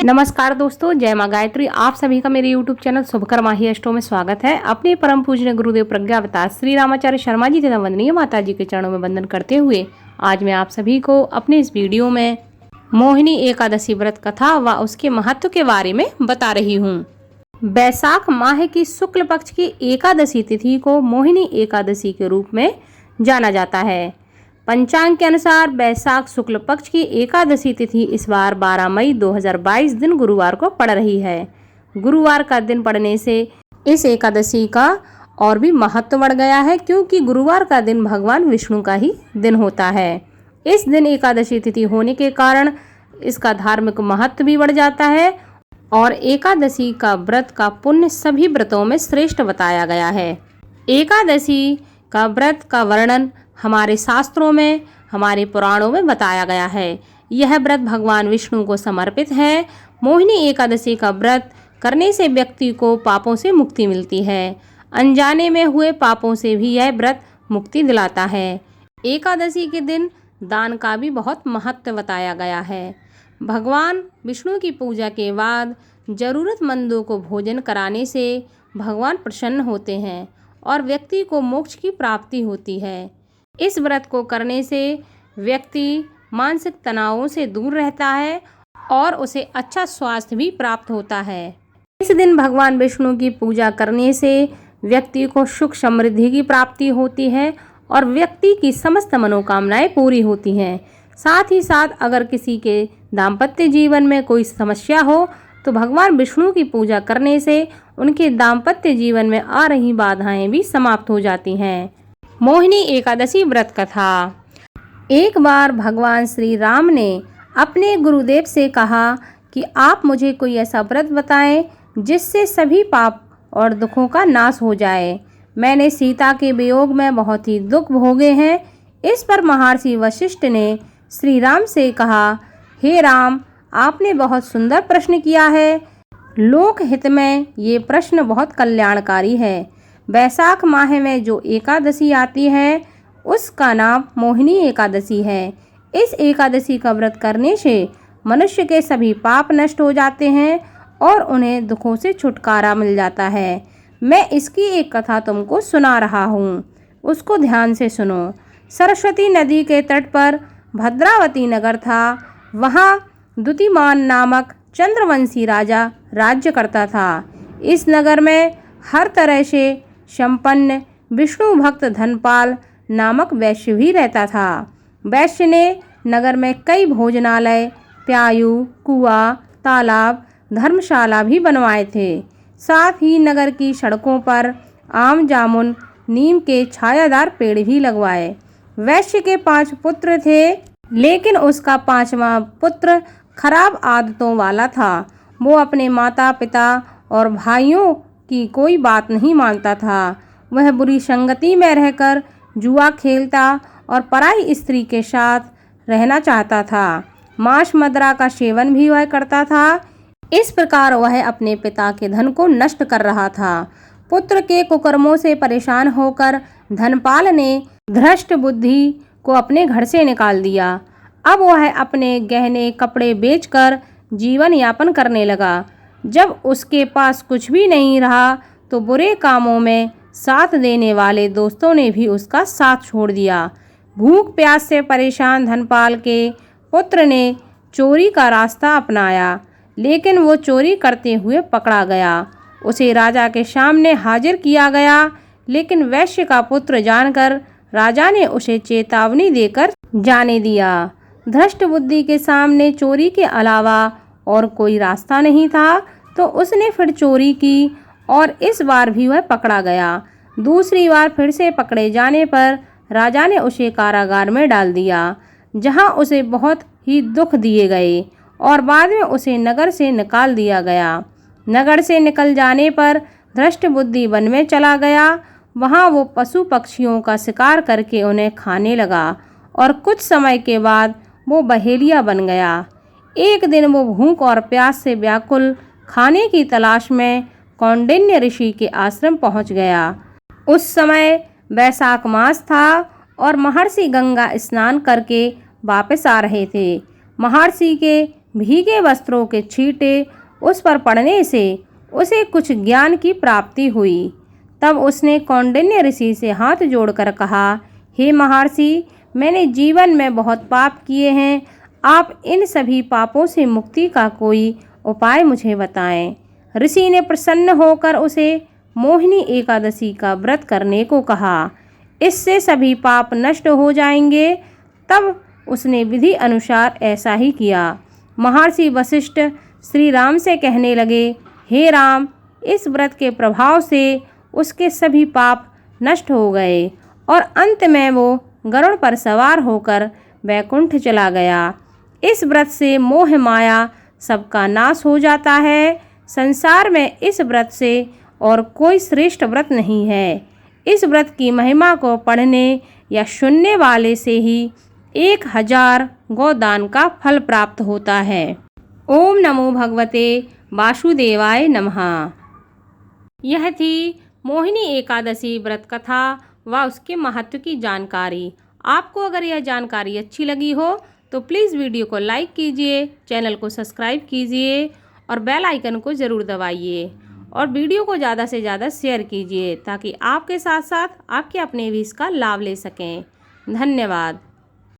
नमस्कार दोस्तों, जय माँ गायत्री। आप सभी का मेरे YouTube चैनल शुभकर्मा ही अष्टो में स्वागत है। अपने परम पूजनीय गुरुदेव प्रज्ञावतार श्री रामाचार्य शर्मा जी तथा वंदनीय माता जी के चरणों में वंदन करते हुए आज मैं आप सभी को अपने इस वीडियो में मोहिनी एकादशी व्रत कथा व उसके महत्व के बारे में बता रही हूँ। बैसाख माह की शुक्ल पक्ष की एकादशी तिथि को मोहिनी एकादशी के रूप में जाना जाता है। पंचांग के अनुसार बैसाख शुक्ल पक्ष की एकादशी तिथि इस बार 12 मई 2022 दिन गुरुवार को पड़ रही है। गुरुवार का दिन पड़ने से इस एकादशी का और भी महत्व बढ़ गया है, क्योंकि गुरुवार का दिन भगवान विष्णु का ही दिन होता है। इस दिन एकादशी तिथि होने के कारण इसका धार्मिक महत्व भी बढ़ जाता है और एकादशी का व्रत का पुण्य सभी व्रतों में श्रेष्ठ बताया गया है। एकादशी का व्रत का वर्णन हमारे शास्त्रों में, हमारे पुराणों में बताया गया है। यह व्रत भगवान विष्णु को समर्पित है। मोहिनी एकादशी का व्रत करने से व्यक्ति को पापों से मुक्ति मिलती है। अनजाने में हुए पापों से भी यह व्रत मुक्ति दिलाता है। एकादशी के दिन दान का भी बहुत महत्व बताया गया है। भगवान विष्णु की पूजा के बाद जरूरतमंदों को भोजन कराने से भगवान प्रसन्न होते हैं और व्यक्ति को मोक्ष की प्राप्ति होती है। इस व्रत को करने से व्यक्ति मानसिक तनावों से दूर रहता है और उसे अच्छा स्वास्थ्य भी प्राप्त होता है। इस दिन भगवान विष्णु की पूजा करने से व्यक्ति को सुख समृद्धि की प्राप्ति होती है और व्यक्ति की समस्त मनोकामनाएं पूरी होती हैं। साथ ही साथ अगर किसी के दाम्पत्य जीवन में कोई समस्या हो तो भगवान विष्णु की पूजा करने से उनके दाम्पत्य जीवन में आ रही बाधाएं भी समाप्त हो जाती हैं। मोहिनी एकादशी व्रत कथा। एक बार भगवान श्री राम ने अपने गुरुदेव से कहा कि आप मुझे कोई ऐसा व्रत बताएं जिससे सभी पाप और दुखों का नाश हो जाए। मैंने सीता के वियोग में बहुत ही दुख भोगे हैं। इस पर महर्षि वशिष्ठ ने श्री राम से कहा, हे राम, आपने बहुत सुंदर प्रश्न किया है। लोक हित में ये प्रश्न बहुत कल्याणकारी है। बैसाख माह में जो एकादशी आती है उसका नाम मोहिनी एकादशी है। इस एकादशी का व्रत करने से मनुष्य के सभी पाप नष्ट हो जाते हैं और उन्हें दुखों से छुटकारा मिल जाता है। मैं इसकी एक कथा तुमको सुना रहा हूँ, उसको ध्यान से सुनो। सरस्वती नदी के तट पर भद्रावती नगर था। वहाँ द्युतिमान नामक चंद्रवंशी राजा राज्य करता था। इस नगर में हर तरह से संपन्न विष्णु भक्त धनपाल नामक वैश्य भी रहता था। वैश्य ने नगर में कई भोजनालय, प्यायु, कुआं, तालाब, धर्मशाला भी बनवाए थे। साथ ही नगर की सड़कों पर आम, जामुन, नीम के छायादार पेड़ भी लगवाए। वैश्य के 5 पुत्र थे, लेकिन उसका 5वां पुत्र खराब आदतों वाला था। वो अपने माता पिता और भाइयों की कोई बात नहीं मानता था। वह बुरी संगति में रहकर जुआ खेलता और पराई स्त्री के साथ रहना चाहता था। मांस मदिरा का सेवन भी वह करता था। इस प्रकार वह अपने पिता के धन को नष्ट कर रहा था। पुत्र के कुकर्मों से परेशान होकर धनपाल ने धृष्ट बुद्धि को अपने घर से निकाल दिया। अब वह अपने गहने कपड़े बेचकर जीवन यापन करने लगा। जब उसके पास कुछ भी नहीं रहा तो बुरे कामों में साथ देने वाले दोस्तों ने भी उसका साथ छोड़ दिया। भूख प्यास से परेशान धनपाल के पुत्र ने चोरी का रास्ता अपनाया, लेकिन वो चोरी करते हुए पकड़ा गया। उसे राजा के सामने हाजिर किया गया, लेकिन वैश्य का पुत्र जानकर राजा ने उसे चेतावनी देकर जाने दिया। धृष्ट बुद्धि के सामने चोरी के अलावा और कोई रास्ता नहीं था, तो उसने फिर चोरी की और इस बार भी वह पकड़ा गया। दूसरी बार फिर से पकड़े जाने पर राजा ने उसे कारागार में डाल दिया, जहां उसे बहुत ही दुख दिए गए और बाद में उसे नगर से निकाल दिया गया। नगर से निकल जाने पर धृष्ट बुद्धि वन में चला गया। वहां वो पशु पक्षियों का शिकार करके उन्हें खाने लगा और कुछ समय के बाद वो बहेलिया बन गया। एक दिन वो भूख और प्यास से व्याकुल खाने की तलाश में कौंडिन्य ऋषि के आश्रम पहुंच गया। उस समय बैसाख मास था और महर्षि गंगा स्नान करके वापस आ रहे थे। महर्षि के भीगे वस्त्रों के छींटे उस पर पड़ने से उसे कुछ ज्ञान की प्राप्ति हुई। तब उसने कौंडिन्य ऋषि से हाथ जोड़कर कहा, हे महर्षि, मैंने जीवन में बहुत पाप किए हैं। आप इन सभी पापों से मुक्ति का कोई उपाय मुझे बताएं। ऋषि ने प्रसन्न होकर उसे मोहिनी एकादशी का व्रत करने को कहा। इससे सभी पाप नष्ट हो जाएंगे। तब उसने विधि अनुसार ऐसा ही किया। महर्षि वशिष्ठ श्री राम से कहने लगे, हे राम, इस व्रत के प्रभाव से उसके सभी पाप नष्ट हो गए और अंत में वो गरुड़ पर सवार होकर वैकुंठ चला गया। इस व्रत से मोह माया सबका नाश हो जाता है। संसार में इस व्रत से और कोई श्रेष्ठ व्रत नहीं है। इस व्रत की महिमा को पढ़ने या सुनने वाले से ही 1000 गोदान का फल प्राप्त होता है। ओम नमो भगवते वासुदेवाय नमः। यह थी मोहिनी एकादशी व्रत कथा व उसके महत्व की जानकारी। आपको अगर यह जानकारी अच्छी लगी हो तो प्लीज़ वीडियो को लाइक कीजिए, चैनल को सब्सक्राइब कीजिए और बेल आइकन को ज़रूर दबाइए और वीडियो को ज़्यादा से ज़्यादा शेयर कीजिए ताकि आपके साथ साथ आपके अपने भी इसका लाभ ले सकें। धन्यवाद।